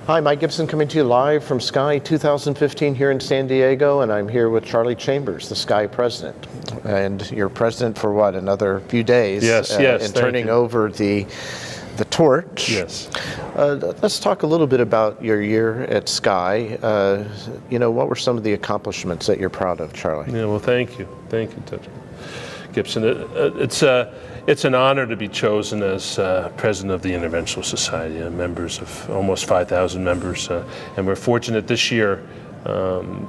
Hi, Mike Gibson coming to you live from SCAI 2015 here in San Diego, and I'm here with Charlie Chambers, the SCAI President. And you're President for what, another few days? Yes, and turning over the torch. Yes. Let's talk a little bit about your year at SCAI. What were some of the accomplishments that you're proud of, Charlie? Yeah, well, thank you. Thank you, Dr. Gibson. It's an honor to be chosen as President of the Interventional Society, members of almost 5,000 members, and we're fortunate this year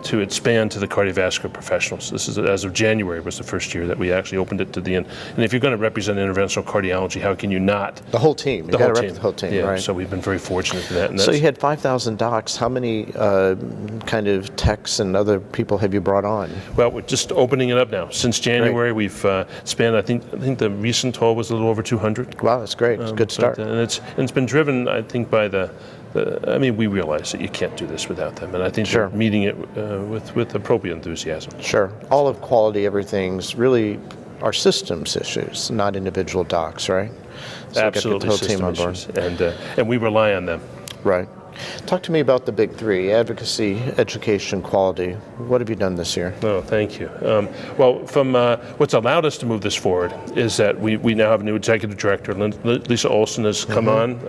to expand to the cardiovascular professionals. This is, as of January, was the first year that we actually opened it to the end. And if you're going to represent interventional cardiology, how can you not? The whole team. You got to represent the whole team, yeah, right? So we've been very fortunate for that. And so you had 5,000 docs. How many kind of techs and other people have you brought on? Well, we're just opening it up now. Since January, we've spanned. I think the recent total was a little over 200. Wow, that's great. It's a good start. And it's been driven, I think, by we realize that you can't do this without them, and I think they're meeting it with appropriate enthusiasm. Sure. All of quality, everything's really are systems issues, not individual docs, right? So absolutely, get the whole team on board. And we rely on them. Right. Talk to me about the big three: advocacy, education, quality. What have you done this year? Oh, thank you. Well, from what's allowed us to move this forward is that we now have a new executive director. Lisa Olson has come on,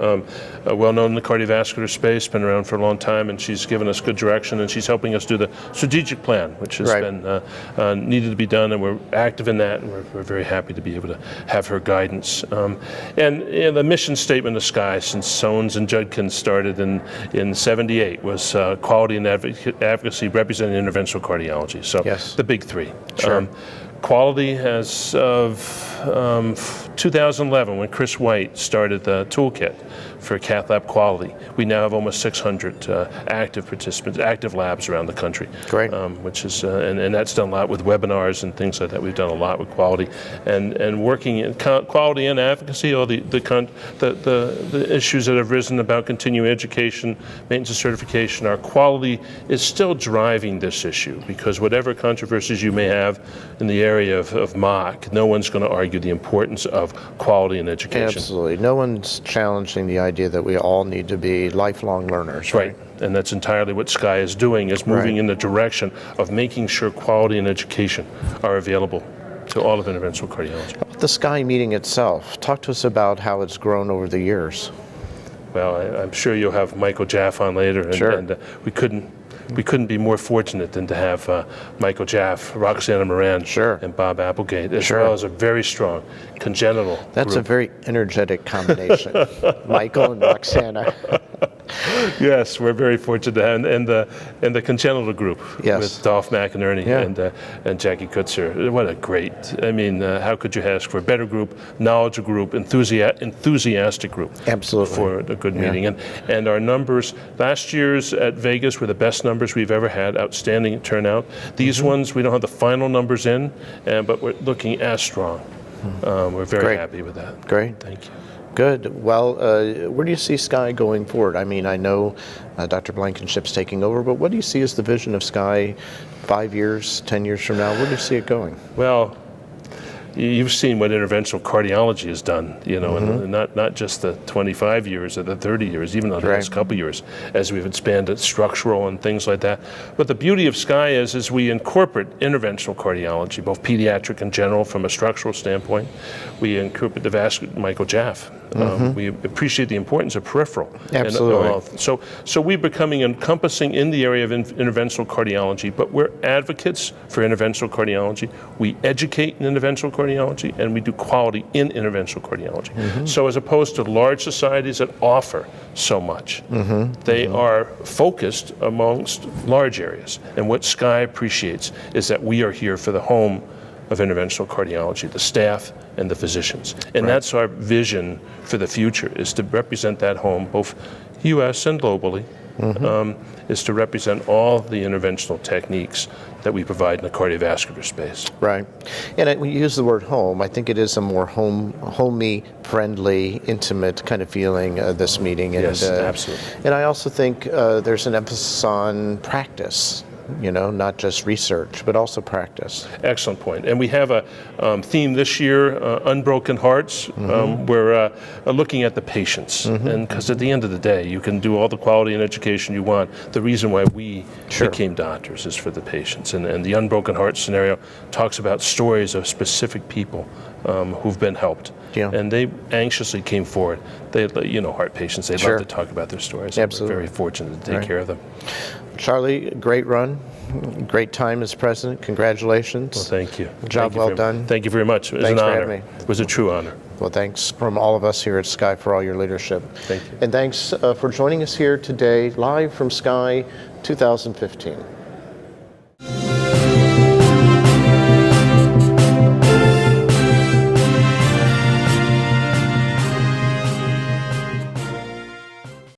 well known in the cardiovascular space, been around for a long time, and she's given us good direction, and she's helping us do the strategic plan, which has been needed to be done, and we're active in that, and we're very happy to be able to have her guidance. And the mission statement of SCAI, since Sones and Judkins started in 78, was quality and advocacy representing interventional cardiology. So the big three. Sure. Quality as of 2011, when Chris White started the toolkit for cath lab quality, we now have almost 600 active participants, active labs around the country. Great. Which is, and that's done a lot with webinars and things like that. We've done a lot with quality, and working in quality and advocacy. All the issues that have risen about continuing education, maintenance and certification. Our quality is still driving this issue, because whatever controversies you may have in the area of MOC, no one's going to argue the importance of quality and education. Absolutely. No one's challenging the idea that we all need to be lifelong learners, right? And that's entirely what SCAI is doing, is moving in the direction of making sure quality and education are available to all of interventional cardiology. How about the SCAI meeting itself? Talk to us about how it's grown over the years. Well, I'm sure you'll have Michael Jaff on later, and we couldn't be more fortunate than to have Michael Jaff, Roxana Moran, and Bob Applegate, as well as a very strong congenital That's group. a very energetic combination, Michael and Roxana. Yes, we're very fortunate to have, and the congenital group with Dolph McInerney and Jackie Kutzer. What a great! How could you ask for a better group, knowledgeable group, enthusiastic group? Absolutely. For a good meeting. And our numbers last year's at Vegas were the best numbers we've ever had. Outstanding turnout. These ones we don't have the final numbers in, but we're looking as strong. We're very happy with that. Great. Thank you. Good. Well, where do you see SCAI going forward? I know Dr. Blankenship's taking over, but what do you see as the vision of SCAI 5 years, 10 years from now? Where do you see it going? Well, you've seen what interventional cardiology has done, and not just the 25 years or the 30 years, even the last couple of years, as we've expanded structural and things like that. But the beauty of SCAI is we incorporate interventional cardiology, both pediatric and general from a structural standpoint. We incorporate the vascular, Michael Jaff. We appreciate the importance of peripheral. Absolutely. So we're becoming encompassing in the area of interventional cardiology, but we're advocates for interventional cardiology. We educate in interventional cardiology, and we do quality in interventional cardiology. So as opposed to large societies that offer so much, they are focused amongst large areas. And what SCAI appreciates is that we are here for the home of interventional cardiology, the staff and the physicians. And that's our vision for the future, is to represent that home, both U.S. and globally, is to represent all the interventional techniques that we provide in the cardiovascular space. Right. And when you use the word home, I think it is a more homey, friendly, intimate kind of feeling, this meeting. And, yes, absolutely. And I also think there's an emphasis on practice. not just research, but also practice. Excellent point. And we have a theme this year, Unbroken Hearts. We're looking at the patients. And because at the end of the day, you can do all the quality and education you want. The reason why we became doctors is for the patients. And the Unbroken Hearts scenario talks about stories of specific people who've been helped. Yeah. And they anxiously came forward. They, heart patients, they love to talk about their stories. Absolutely. We're very fortunate to take care of them. Charlie, great run. Great time as president. Congratulations. Well, thank you. Job well done. Thank you very much. It was Thanks an for honor. having me. It was a true honor. Well, thanks from all of us here at SCAI for all your leadership. Thank you. And thanks for joining us here today, live from SCAI 2015.